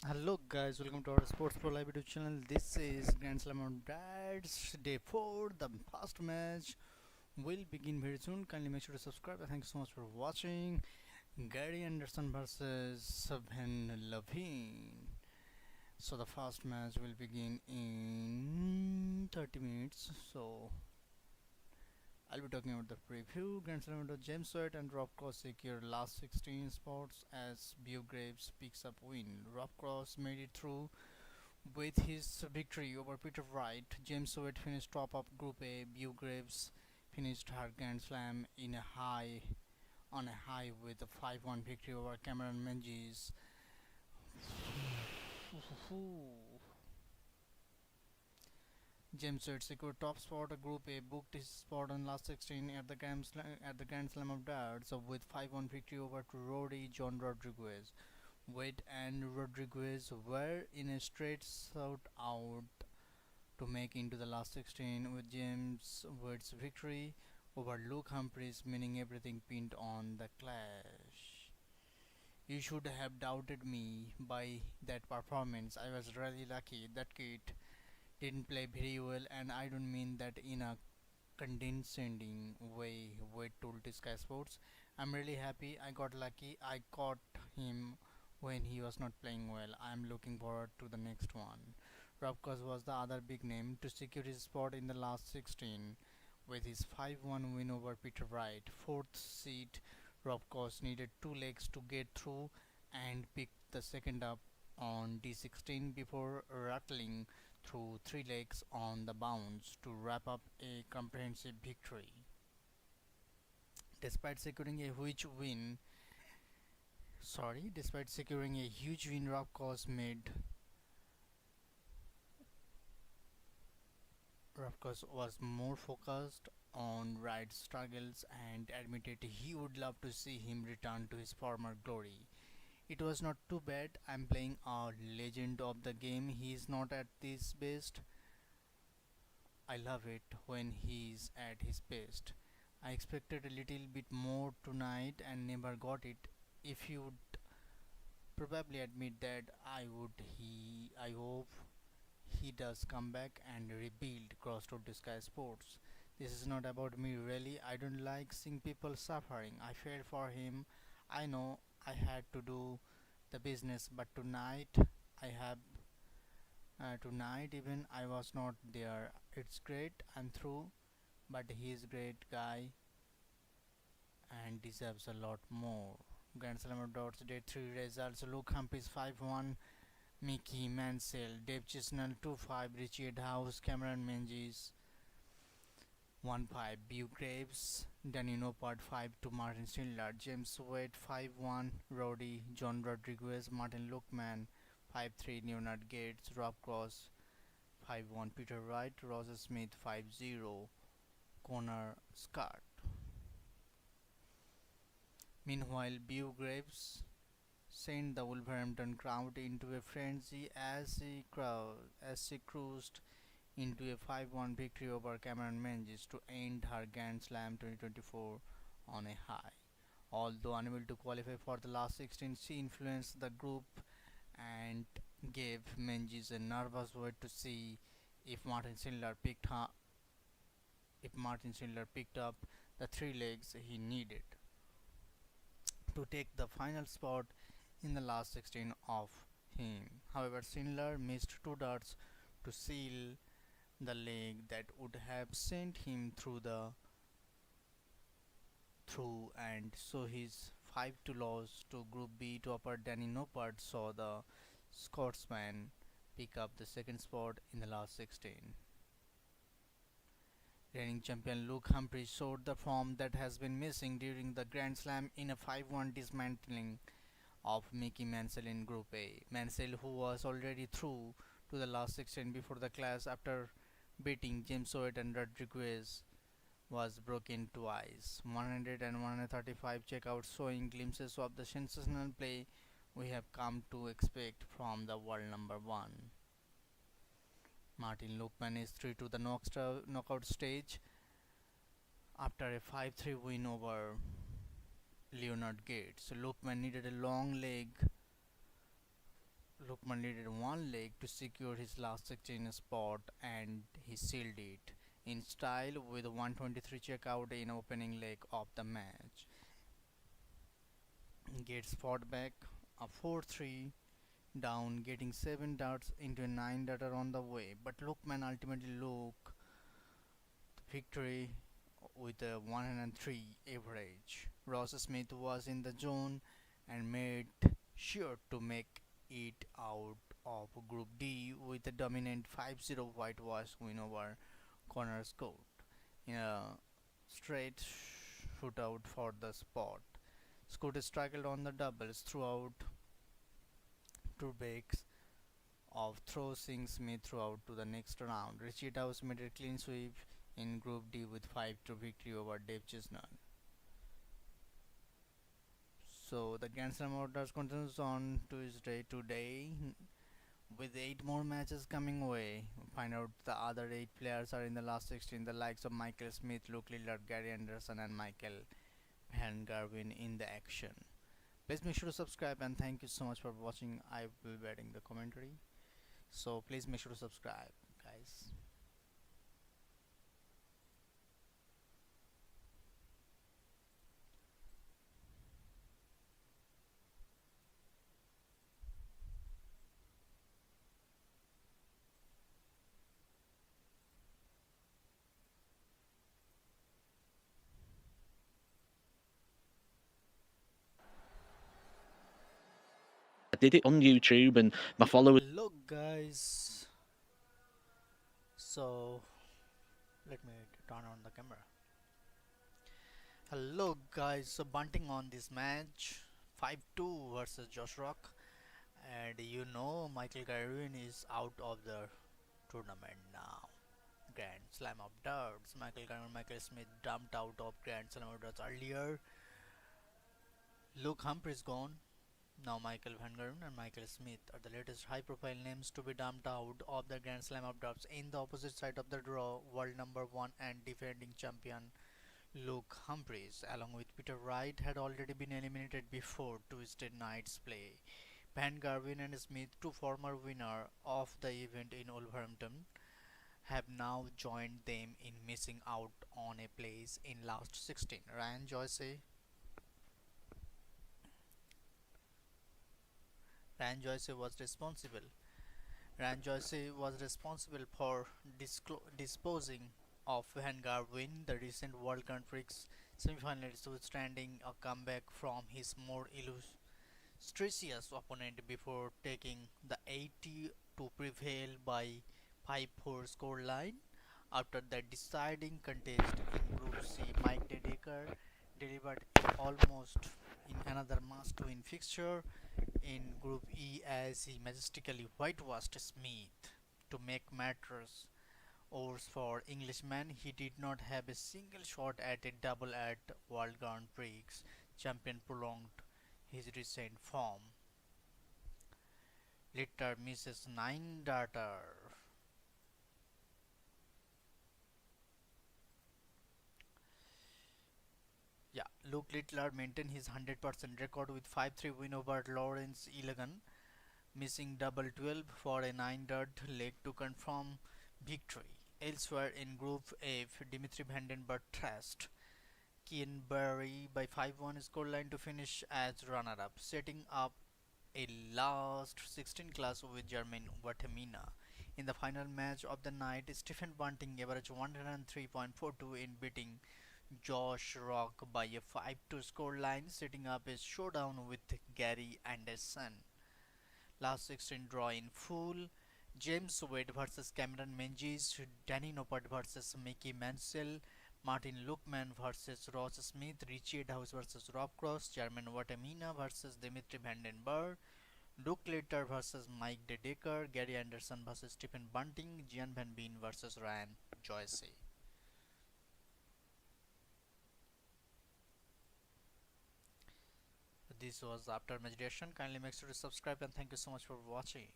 Hello guys, welcome to our Sports Pro Live YouTube channel. This is Grand Slam on Dads Day 4. The first match will begin very soon. Kindly make sure to subscribe. Thank you so much for watching. Gary Anderson versus Van Levine. So the first match will begin in 30 minutes. So I'll be talking about the preview. Grand Slam winner James White and Rob Cross secure last 16 spots as Graves picks up win. Rob Cross made it through with his victory over Peter Wright. James White finished top of Group A. Graves finished her Grand Slam on a high with a 5-1 victory over Cameron Menzies. James Wade secured top spot at Group A, booked his spot on last 16 at the Grand Slam of Darts with 5-1 victory over Rowby-John Rodriguez. Wade and Rodriguez were in a straight shootout to make into the last 16, with James Wade's victory over Luke Humphries meaning everything pinned on the clash. You should have doubted me by that performance. I was really lucky. That kid didn't play very well, and I don't mean that in a condescending way, Wade told Sky Sports. I'm really happy I got lucky. I caught him when he was not playing well. I'm looking forward to the next one. Robkos was the other big name to secure his spot in the last 16 with his 5-1 win over Peter Wright. Fourth seed, Robkos needed 2 legs to get through and picked the second up on D16 before rattling through 3 legs on the bounce to wrap up a comprehensive victory. Despite securing a huge win, Ravkos was more focused on Wright's struggles and admitted he would love to see him return to his former glory. It was not too bad. I'm playing a legend of the game. He is not at his best. I love it when he's at his best. I expected a little bit more tonight and never got it. If you'd probably admit that I hope he does come back and rebuild Crossroad Sky Sports. This is not about me really. I don't like seeing people suffering. I felt for him. I know I had to do the business, but tonight even I was not there. It's great. I'm through, but he's a great guy and deserves a lot more. Grand Slam of Dots Day 3 results: Luke Humphries 5-1, Mickey Mansell, Dave Chisnell 2-5, Richard House, Cameron Menzies 1-5, Bew Graves, Danny Nopart 5-2, Martin Schindler, James Wade 5-1, Rowdy-John Rodriguez, Martin Lookman 5-3, Leonard Gates, Rob Cross 5-1, Peter Wright, Roger Smith 5-0, Connor Scott. Meanwhile, Bew Graves sent the Wolverhampton crowd into a frenzy as she cruised into a 5-1 victory over Cameron Menzies to end her Grand Slam 2024 on a high. Although unable to qualify for the last 16, she influenced the group and gave Menzies a nervous wait to see if Martin Schindler picked up the 3 legs he needed to take the final spot in the last 16 of him. However, Schindler missed 2 darts to seal the leg that would have sent him through, and so his 5-2 loss to Group B topper Danny Nopart saw the Scotsman pick up the second spot in the last 16. Reigning champion Luke Humphries showed the form that has been missing during the Grand Slam in a 5-1 dismantling of Mickey Mansell in Group A. Mansell, who was already through to the last 16 before the clash after beating James White and Rodriguez, was broken twice. 100 and 135 checkouts, showing glimpses of the sensational play we have come to expect from the world number 1. Martin Lookman is through to the knockout stage after a 5-3 win over Leonard Gates. Lookman needed a long leg Lookman needed one leg to secure his last 16 spot and he sealed it in style with a 123 checkout in opening leg of the match. Gates fought back a 4-3 down, getting 7 darts into a 9 darter on the way, but Lookman ultimately look victory with a 103 average. Ross Smith was in the zone and made sure to make it out of Group D with a dominant 5-0 whitewash win over Connors Court in a straight shootout for the spot. Scott struggled on the doubles throughout two breaks of throwing Smith throughout to the next round. Richie Dawes made a clean sweep in Group D with 5-2 victory over Dave Chestnut. So the Grand Slam orders continues on Tuesday today with 8 more matches coming away. Find out the other 8 players are in the last 16, the likes of Michael Smith, Luke Lillard, Gary Anderson and Michael Van Gerwen in the action. Please make sure to subscribe and thank you so much for watching. I will be adding the commentary. So please make sure to subscribe, guys. I did it on YouTube, and my followers. Hello guys. So let me turn on the camera. Hello guys. So bunting on this match 5-2 versus Josh Rock, and you know Michael Garvin is out of the tournament now. Grand Slam of Darts. Michael Garvin, Michael Smith dumped out of Grand Slam of Darts earlier. Luke Humphries gone. Now Michael Van Gerwen and Michael Smith are the latest high-profile names to be dumped out of the Grand Slam of Darts. In the opposite side of the draw, world number 1 and defending champion Luke Humphries, along with Peter Wright, had already been eliminated before Tuesday night's play. Van Gerwen and Smith, two former winners of the event in Wolverhampton, have now joined them in missing out on a place in last 16. Ryan Joyce was responsible. Ryan Joyce was responsible for disposing of Van Gerwen, the recent World Grand Prix semi-finalist, withstanding a comeback from his more illustrious opponent before taking the 80 to prevail by 5-4 scoreline. After the deciding contest in Group C, Mike Dedeker delivered almost in another must-win fixture in Group E as he majestically whitewashed Smith. To make matters worse for Englishman, he did not have a single shot at a double at World Grand Prix. Champion prolonged his recent form. Litter misses 9 darter. Yeah, Luke Littler maintained his 100% record with 5-3 win over Lawrence Illegan, missing double 12 for a 9 dart leg to confirm victory. Elsewhere in Group F, Dimitri Vandenberg thrashed Kian Barry by 5-1 scoreline to finish as runner-up, setting up a last 16 class with Jermaine Watamina. In the final match of the night, Stephen Bunting averaged 103.42 in beating Josh Rock by a 5-2 scoreline, setting up a showdown with Gary Anderson. Last 16 draw in full. James Wade versus Cameron Menzies, Danny Noppert versus Mickey Mansell, Martin Lookman versus Ross Smith, Richie Dawes versus Rob Cross, Jermaine Watamina versus Dimitri Vandenberg, Luke Litter versus Mike Dedeker, Gary Anderson versus Stephen Bunting, Gian Van Veen versus Ryan Joyce. This was after match reaction. Kindly make sure to subscribe and thank you so much for watching.